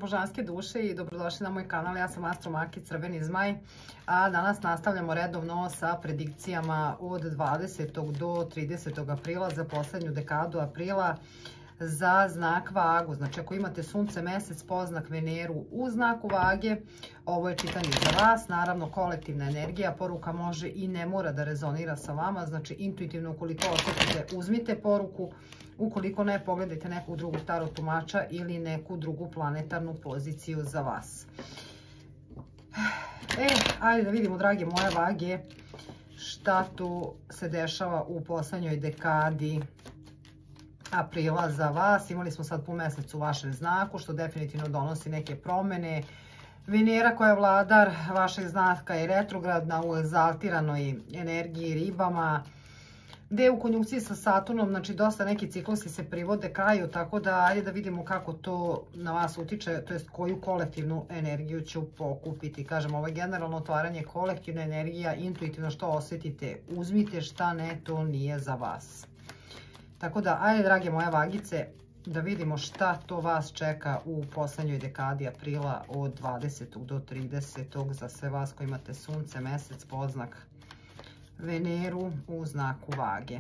božanske duše i dobrodošli na moj kanal. Ja sam Astro Maki, Crveni zmaj, a danas nastavljamo redovno sa predikcijama od 20. do 30. aprila za poslednju dekadu aprila za znak Vagu. Znači ako imate sunce, mesec, poznak Veneru u znaku Vage, ovo je čitanje za vas. Naravno kolektivna energija, poruka može i ne mora da rezonira sa vama, znači intuitivno ukoliko osetite uzmite poruku, ukoliko ne pogledajte nekog drugog tarot tumača ili neku drugu planetarnu poziciju za vas. Ajde da vidimo, drage moje Vage, šta tu se dešava u poslednjoj dekadi aprila za vas. Imali smo sad pun mesec u vašem znaku, što definitivno donosi neke promene. Venera koja je vladar vašeg znaka je retrogradna u egzaltiranoj energiji ribama, gde je u konjunkciji sa Saturnom, znači dosta neki ciklusi se privode kraju, tako da ajde da vidimo kako to na vas utiče, to jest koju kolektivnu energiju ću pokupiti. Kažem, ovo je generalno otvaranje, kolektivna energija, intuitivno što osjetite, uzmite, šta ne, to nije za vas. Tako da, ajde drage moje Vagice, da vidimo šta to vas čeka u poslednjoj dekadi aprila od 20. do 30. za sve vas koji imate sunce, mesec, poznak Veneru u znaku Vage.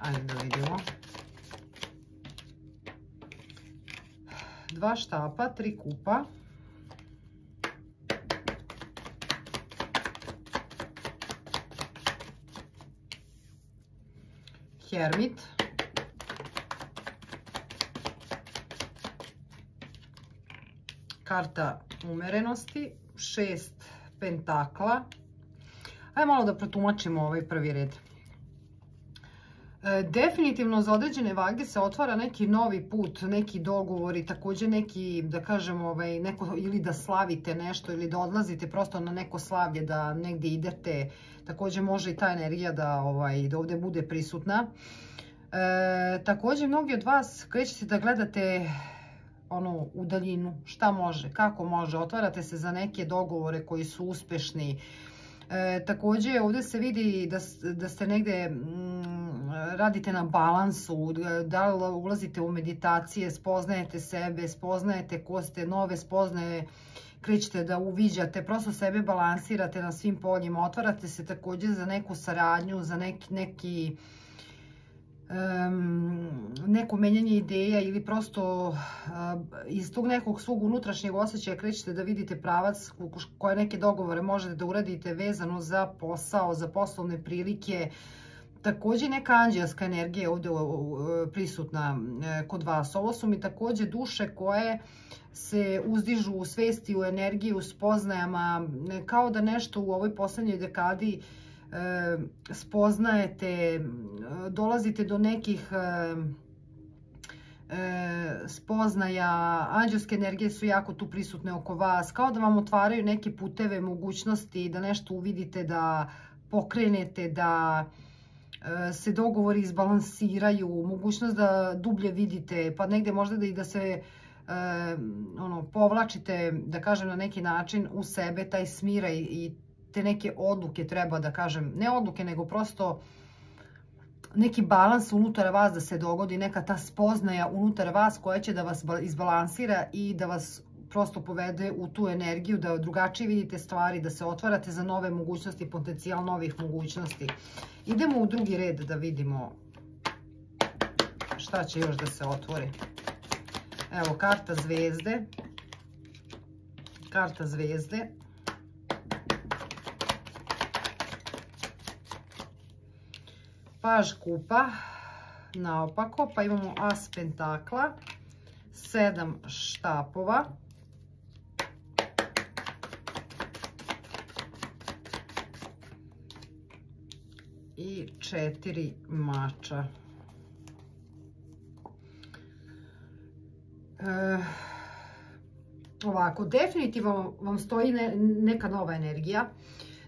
Ajde da vidimo. 2 štapa, 3 kupa. Hermit. Karta umerenosti. 6 pentakla. Ajde malo da protumačimo ovaj prvi red. Definitivno za određene Vage se otvara neki novi put, neki dogovori, također neki, da kažem, neko, ili da slavite nešto ili da odlazite prosto na neko slavlje, da negdje idete. Također može i ta energija da ovdje bude prisutna. Također mnogi od vas krećete da gledate u daljinu, šta može, kako može, otvarate se za neke dogovore koji su uspešni. Također ovdje se vidi da ste negdje radite na balansu, da li ulazite u meditacije, spoznajete sebe, spoznajete ko ste, nove spoznaje krećete da uviđate, prosto sebe balansirate na svim poljima, otvarate se također za neku saradnju, za neko menjanje ideja ili prosto iz tog nekog svog unutrašnjeg osjećaja krećete da vidite pravac koje neke dogovore možete da uradite vezano za posao, za poslovne prilike. Također neka anđelska energija je ovdje prisutna kod vas. Ovo su mi također duše koje se uzdižu u svesti, u energiji, u spoznajama, kao da nešto u ovoj poslednjoj dekadi spoznajete, dolazite do nekih spoznaja, anđelske energije su jako tu prisutne oko vas, kao da vam otvaraju neke puteve, mogućnosti, da nešto uvidite, da pokrenete, da se dogovori izbalansiraju, mogućnost da dublje vidite, pa negdje možda i da se povlačite, da kažem, na neki način u sebe, taj smira i te neke odluke treba, da kažem, ne odluke, nego prosto neki balans unutar vas da se dogodi, neka ta spoznaja unutar vas koja će da vas izbalansira i da vas prosto povede u tu energiju, da drugačije vidite stvari, da se otvarate za nove mogućnosti, potencijal novih mogućnosti. Idemo u drugi red da vidimo šta će još da se otvori. Evo, karta zvezde. Karta zvezde. Paž kupa, naopako, pa imamo as pentakla, 7 štapova, i 4 mača. Ovako, definitivno vam stoji neka nova energija.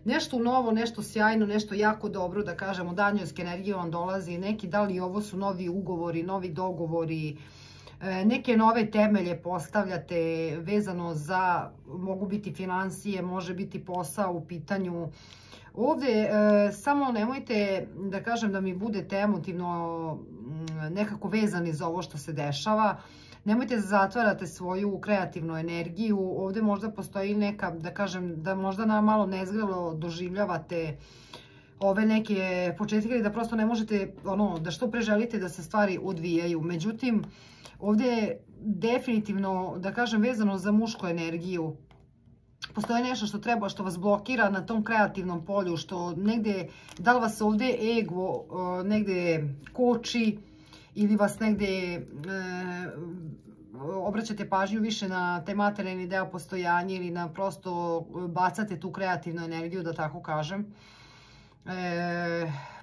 Nešto novo, nešto sjajno, nešto jako dobro, da kažemo, od anđelske energije vam dolazi neki, da li ovo su novi ugovori, novi dogovori, neke nove temelje postavljate vezano za, mogu biti financije, može biti posao u pitanju. Ovdje samo nemojte, da kažem, da mi budete emotivno nekako vezani za ovo što se dešava. Nemojte da zatvarate svoju kreativnu energiju. Ovdje možda postoji neka, da kažem, da možda malo nezgrelo doživljavate ove neke početke ili da prosto ne možete, da što pre želite da se stvari odvijaju. Međutim, ovdje je definitivno, da kažem, vezano za mušku energiju. Postoji nešto što vas blokira na tom kreativnom polju, što negdje, da li vas ovdje ego negdje koči ili vas negdje obraćate pažnju više na taj materijalni deo postojanja ili na prosto bacate tu kreativnu energiju, da tako kažem.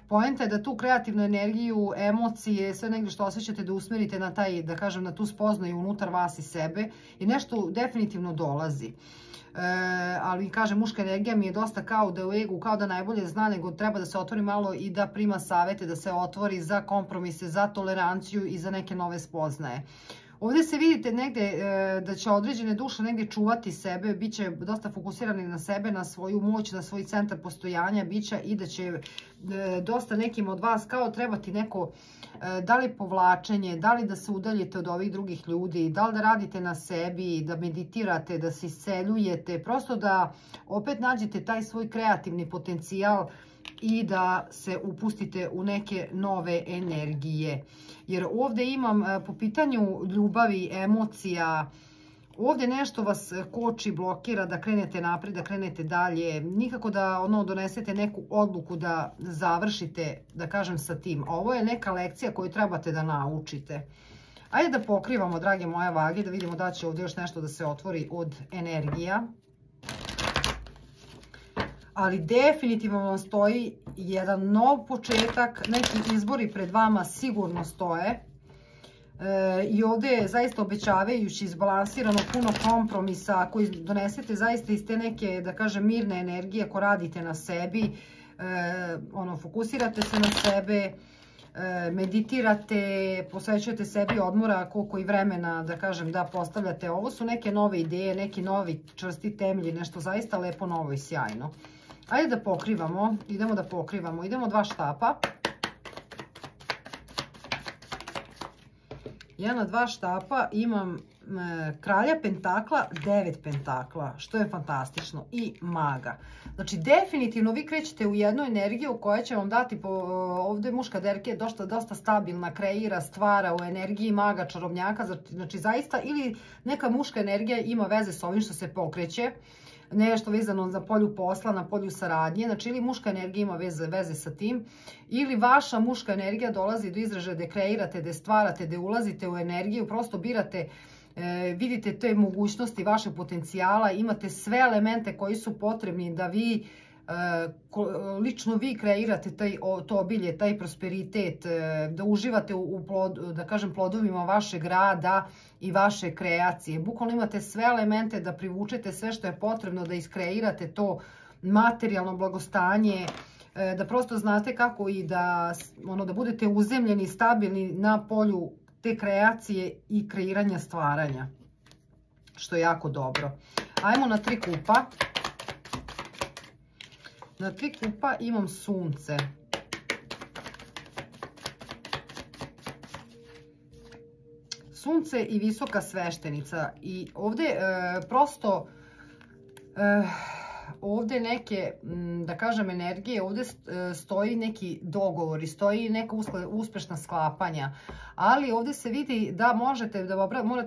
Poenta je da tu kreativnu energiju, emocije, sve negdje što osjećate da usmerite na taj, da kažem, na tu spoznaju unutar vas i sebe i nešto definitivno dolazi. Ali kažem, muška energija mi je dosta kao da je u egu, kao da najbolje zna, nego treba da se otvori malo i da prima savete, da se otvori za kompromise, za toleranciju i za neke nove spoznaje. Ovdje se vidite negdje da će određene duše negdje čuvati sebe, bit će dosta fokusirani na sebe, na svoju moć, na svoj centar postojanja bića i da će dosta nekim od vas kao trebati neko, da li povlačenje, da li da se udaljite od ovih drugih ljudi, da li da radite na sebi, da meditirate, da se isceljujete, prosto da opet nađete taj svoj kreativni potencijal i da se upustite u neke nove energije. Jer ovdje imam po pitanju ljubavi, emocija, ovdje nešto vas koči, blokira da krenete naprijed, da krenete dalje. Nikako da donesete neku odluku da završite, da kažem, sa tim. Ovo je neka lekcija koju trebate da naučite. Ajde da pokrivamo, drage moje vage, da vidimo da će ovdje još nešto da se otvori od energija. Ali definitivno vam stoji jedan nov početak, neki izbori pred vama sigurno stoje. I ovdje je zaista obećavajući, izbalansirano, puno kompromisa koji donesete zaista iz te neke, da kažem, mirne energije ako radite na sebi. Fokusirate se na sebe, meditirate, posvećujete sebi odmora koliko i vremena, da kažem, da postavljate. Ovo su neke nove ideje, neki novi čvrsti temelji, nešto zaista lepo, novo i sjajno. Ajde da pokrivamo, idemo da pokrivamo, idemo 2 štapa. Ja na 2 štapa imam kralja pentakla, 9 pentakla, što je fantastično, i maga. Znači, definitivno vi krećete u jednu energiju koja će vam dati, ovdje muška energija je dosta stabilna, kreira, stvara u energiji maga, čarobnjaka, znači zaista ili neka muška energija ima veze s ovim što se pokreće, nešto vezano za polju posla, na polju saradnje, znači ili muška energija ima veze sa tim, ili vaša muška energija dolazi do izražaja da kreirate, da stvarate, da ulazite u energiju, prosto birate, vidite te mogućnosti vašeg potencijala, imate sve elemente koji su potrebni da vi, lično vi kreirate to obilje, taj prosperitet, da uživate u da kažem, plodovima vašeg rada i vaše kreacije. Bukvalno imate sve elemente da privučete sve što je potrebno, da iskreirate to materijalno blagostanje, da prosto znate kako i da budete uzemljeni, stabilni na polju te kreacije i kreiranja stvaranja, što je jako dobro. Ajmo na 3 kupa. Na 3 kupa imam sunce. Sunce i visoka sveštenica. I ovdje prosto, ovdje neke, da kažem, energije, ovdje stoji neki dogovor, stoji neka uspešna sklapanja. Ali ovdje se vidi da morate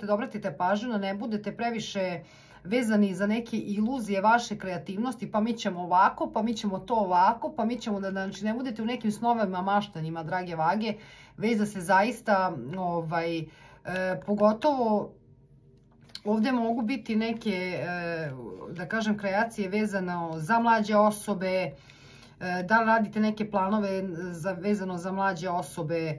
da obratite pažnju, da ne budete previše vezani za neke iluzije vaše kreativnosti, pa mi ćemo ovako, pa mi ćemo to ovako, pa mi ćemo da, znači, ne budete u nekim snovima, maštanjima, drage vage, već da se zaista, pogotovo ovdje mogu biti neke, da kažem, kreacije vezano za mlađe osobe, da li radite neke planove vezano za mlađe osobe,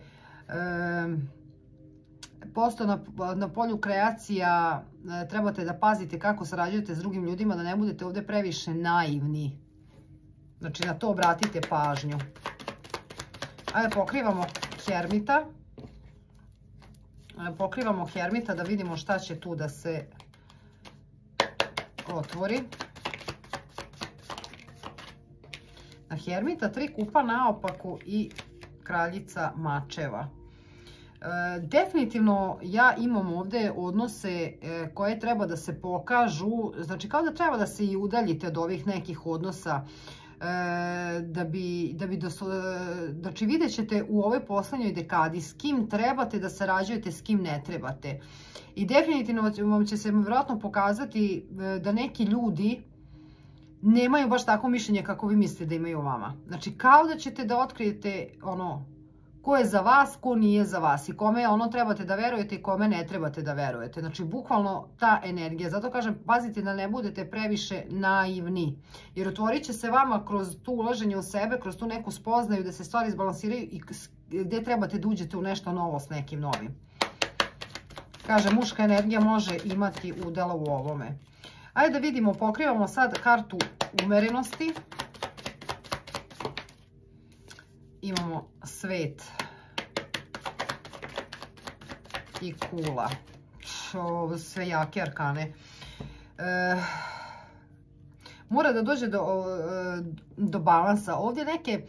posto na polju kreacija trebate da pazite kako sarađujete s drugim ljudima, da ne budete ovdje previše naivni. Znači, na to obratite pažnju. Ajde, pokrivamo Hermita. Pokrivamo Hermita da vidimo šta će tu da se otvori. Na Hermita 3 kupa naopako i kraljica mačeva. Definitivno ja imam ovdje odnose koje treba da se pokažu, znači kao da treba da se i udaljite od ovih nekih odnosa, znači vidjet ćete u ovoj poslednjoj dekadi s kim trebate da sarađujete, s kim ne trebate. I definitivno vam će se vjerojatno pokazati da neki ljudi nemaju baš takvo mišljenje kako vi mislite da imaju o vama. Znači kao da ćete da otkrijete ono ko je za vas, ko nije za vas i kome ono trebate da verujete i kome ne trebate da verujete. Znači, bukvalno ta energija. Zato kažem, pazite da ne budete previše naivni. Jer otvorit će se vama kroz tu ulaženje u sebe, kroz tu neku spoznaju da se stvari izbalansiraju i gde trebate da uđete u nešto novo s nekim novim. Kaže, muška energija može imati udela u ovome. Ajde da vidimo, pokrivamo sad kartu umerenosti. Imamo svet i kula. Sve jake arkane. Mora da dođe do balansa. Ovdje neke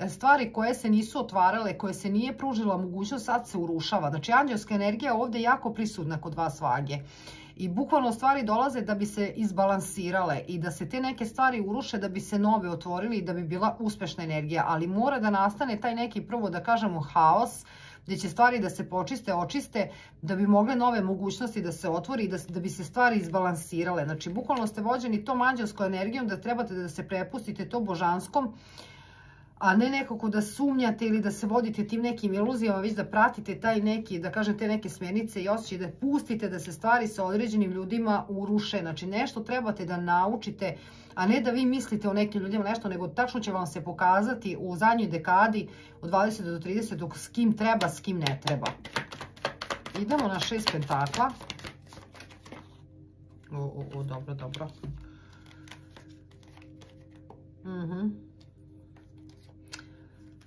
stvari koje se nisu otvarale, koje se nije pružila mogućnost, sad se urušava. Znači, anđelska energija je ovdje jako prisutna kod vas vage. I bukvalno stvari dolaze da bi se izbalansirale i da se te neke stvari uruše, da bi se nove otvorili i da bi bila uspešna energija. Ali mora da nastane taj neki, prvo da kažemo, haos, gdje će stvari da se počiste, očiste, da bi mogle nove mogućnosti da se otvori i da bi se stvari izbalansirale. Znači, bukvalno ste vođeni tom anđelskom energijom da trebate da se prepustite to božanskom, a ne nekako da sumnjate ili da se vodite tim nekim iluzijama, već da pratite taj neki, da kažem, te neke smjernice i osjećaj, da pustite da se stvari sa određenim ljudima uruše. Znači, nešto trebate da naučite, a ne da vi mislite o nekim ljudima nešto, nego tačno će vam se pokazati u zadnjoj dekadi od 20 do 30 s kim treba, s kim ne treba. Idemo na 6 pentakla. Dobro, dobro.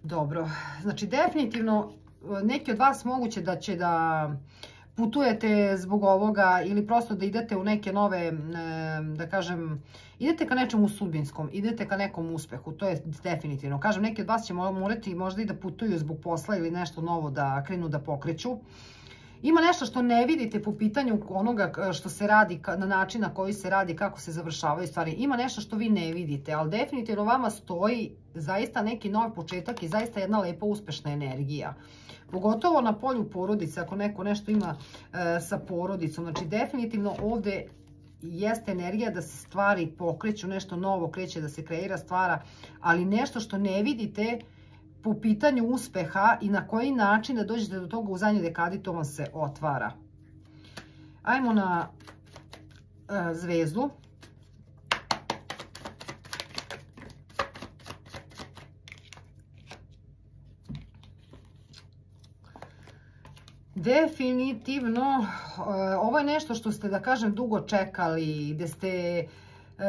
Dobro, znači definitivno neki od vas moguće da će da putujete zbog ovoga ili prosto da idete u neke nove, da kažem, idete ka nečemu sudbinskom, idete ka nekom uspehu, to je definitivno. Kažem, neki od vas će morati možda i da putuju zbog posla ili nešto novo da krenu da pokreću. Ima nešto što ne vidite po pitanju onoga što se radi, na način na koji se radi, kako se završavaju stvari. Ima nešto što vi ne vidite, ali definitivno vama stoji zaista neki novi početak i zaista jedna lepa uspešna energija. Pogotovo na polju porodice, ako neko nešto ima sa porodicom. Znači, definitivno ovdje jeste energija da se stvari pokreću, nešto novo kreće da se kreira, stvara, ali nešto što ne vidite po pitanju uspeha i na koji način da dođete do toga u zadnjoj dekadi, to vam se otvara. Ajmo na zvezdu. Definitivno, ovo je nešto što ste, da kažem, dugo čekali, gde ste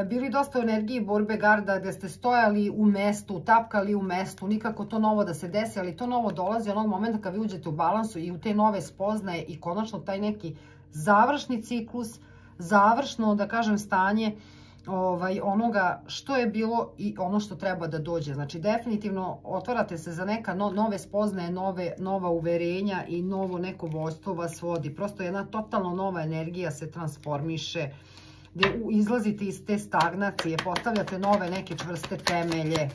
bili dosta u energiji borbe garda, gde ste stojali u mestu, tapkali u mestu, nikako to novo da se desi, ali to novo dolazi onog momenta kad vi uđete u balansu i u te nove spoznaje i konačno taj neki završni ciklus, završno, da kažem, stanje onoga što je bilo i ono što treba da dođe. Znači, definitivno otvarate se za neka nove spoznaje, nova uverenja i novo neko vođstvo vas vodi. Prosto jedna totalno nova energija se transformiše, gdje izlazite iz te stagnacije, postavljate nove neke čvrste temelje.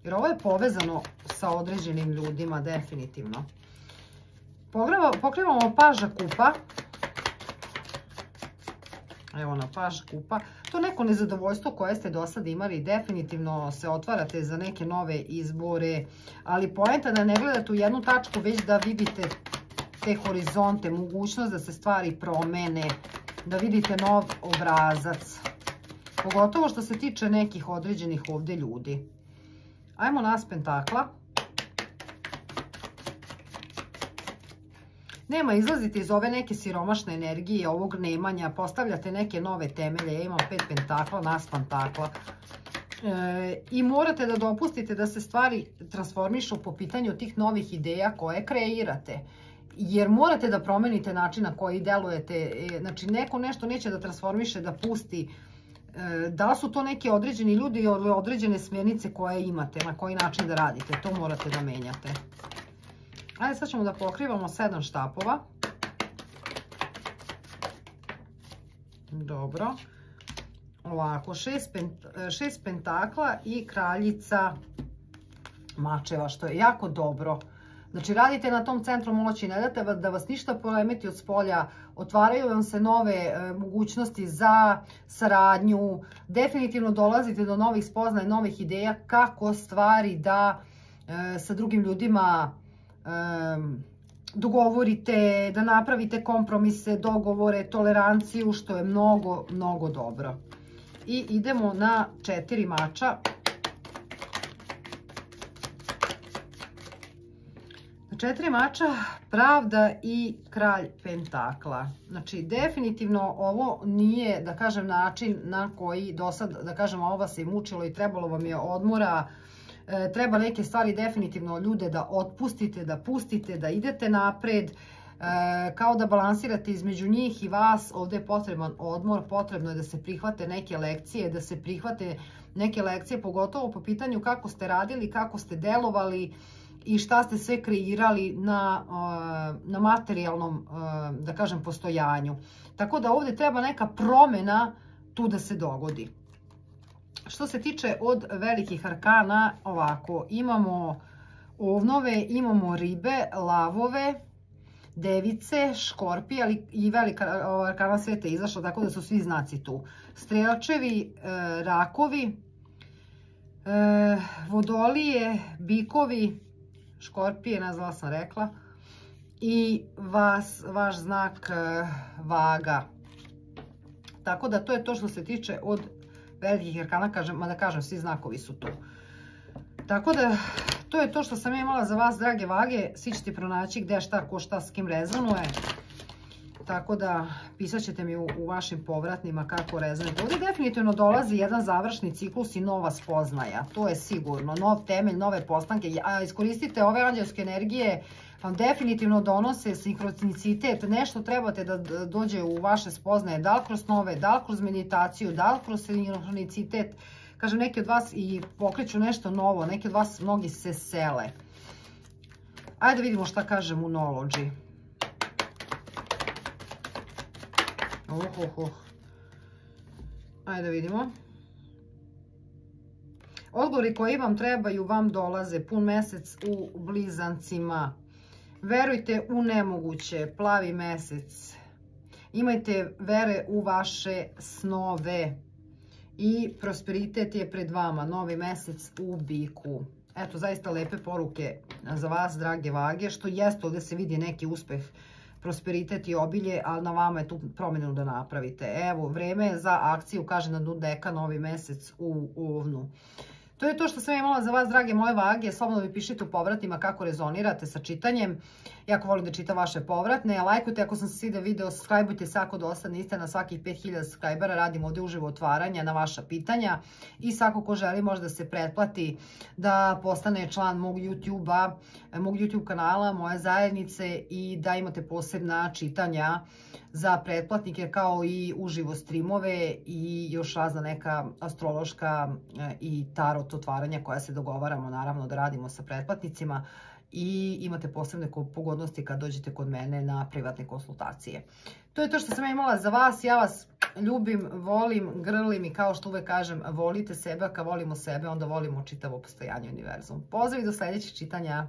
Jer ovo je povezano sa određenim ljudima, definitivno. Pokrivamo paža kupa. Evo na paž kupa. To neko nezadovoljstvo koje ste do sada imali, definitivno se otvarate za neke nove izbore, ali poenta da ne gledate u jednu tačku, već da vidite te horizonte, mogućnost da se stvari promene, da vidite nov obrazac. Pogotovo što se tiče nekih određenih ovdje ljudi. Ajmo na as pentakla. Nema, izlazite iz ove neke siromašne energije, ovog nemanja, postavljate neke nove temelje. Ja imam 5 pentakla, nas pentakla. I morate da dopustite da se stvari transformišu po pitanju tih novih ideja koje kreirate. Jer morate da promenite način na koji delujete. Znači, neko nešto neće da transformiše, da pusti. Da li su to neki određeni ljudi ili određene smjernice koje imate, na koji način da radite. To morate da menjate. Ajde, sad ćemo da pokrivamo 7 štapova. Dobro. Ovako, 6 pentakla i kraljica mačeva, što je jako dobro. Znači, radite na tom centru moći, ne date da vas ništa poremeti od spolja, otvaraju vam se nove mogućnosti za saradnju, definitivno dolazite do novih spoznaja, novih ideja kako stvari da sa drugim ljudima dogovorite, da napravite kompromise, dogovore, toleranciju, što je mnogo, mnogo dobro. I idemo na 4 mača. Na 4 mača, pravda i kralj pentakla. Znači, definitivno ovo nije, da kažem, način na koji do sad, da kažem, ovo vas je mučilo i trebalo vam je odmora. Treba neke stvari definitivno ljude da otpustite, da pustite, da idete napred, kao da balansirate između njih i vas. Ovdje je potreban odmor, potrebno je da se prihvate neke lekcije, da se prihvate neke lekcije, pogotovo po pitanju kako ste radili, kako ste delovali i šta ste sve kreirali na materijalnom, da kažem, postojanju. Tako da ovdje treba neka promjena tu da se dogodi. Što se tiče od velikih arkana, ovako, imamo ovnove, imamo ribe, lavove, device, škorpije, ali i velika arkana sveta je izašla, tako da su svi znaci tu. Strelčevi, rakovi, vodolije, bikovi, škorpije, ne znam, sam rekla, i vaš znak vaga. Tako da to je to što se tiče od velikih arkana, da kažem, svi znakovi su tu. Tako da, to je to što sam imala za vas, drage vage. Svi ćete pronaći gde šta, ko šta, s kim rezonuje. Tako da, pisat ćete mi u vašim povratnima kako rezonujete. Ovdje definitivno dolazi jedan završni ciklus i nova spoznaja. To je sigurno. Nov temelj, nove postanke. A iskoristite ove anđelske energije, vam definitivno donose sinkronicitet. Nešto trebate da dođe u vaše spoznaje. Da li kroz snove, da li kroz meditaciju, da li kroz sinkronicitet. Kažem, neki od vas i pokreću nešto novo. Neki od vas, mnogi se sele. Ajde da vidimo šta kažem u Nology. Ajde da vidimo. Odgovori koji vam trebaju vam dolaze. Pun mesec u Blizancima. Verujte u nemoguće. Plavi mesec. Imajte vere u vaše snove. I prosperitet je pred vama. Novi mesec u Biku. Eto, zaista lepe poruke za vas, drage vage. Što jeste, ovdje se vidi neki uspeh, prosperitet i obilje, ali na vama je tu promjenu da napravite. Evo, vreme je za akciju, kaže na dnu deka, novi mesec u Ovnu. To je to što sam imala za vas, drage moje vage. Slobodno mi pišite u povratima kako rezonirate sa čitanjem. Jako volim da čitam vaše povratne. Lajkujte ako sam se svidio video, subscribeujte se ako do sad niste. Na svakih 5000 subscribera radim ovdje uživo otvaranja na vaša pitanja. I svako ko želi može da se pretplati, da postane član mog YouTube-a, mog YouTube kanala, moje zajednice i da imate posebna čitanja za pretplatnike kao i uživo streamove i još razna neka astrološka i tarot otvaranja koja se dogovaramo naravno da radimo sa pretplatnicima i imate posebne pogodnosti kad dođete kod mene na privatne konsultacije. To je to što sam ja imala za vas. Ja vas ljubim, volim, grlim i kao što uvek kažem, volite sebe, a kad volimo sebe onda volimo čitavo postojanje univerzum. Pozdrav i do sljedećeg čitanja.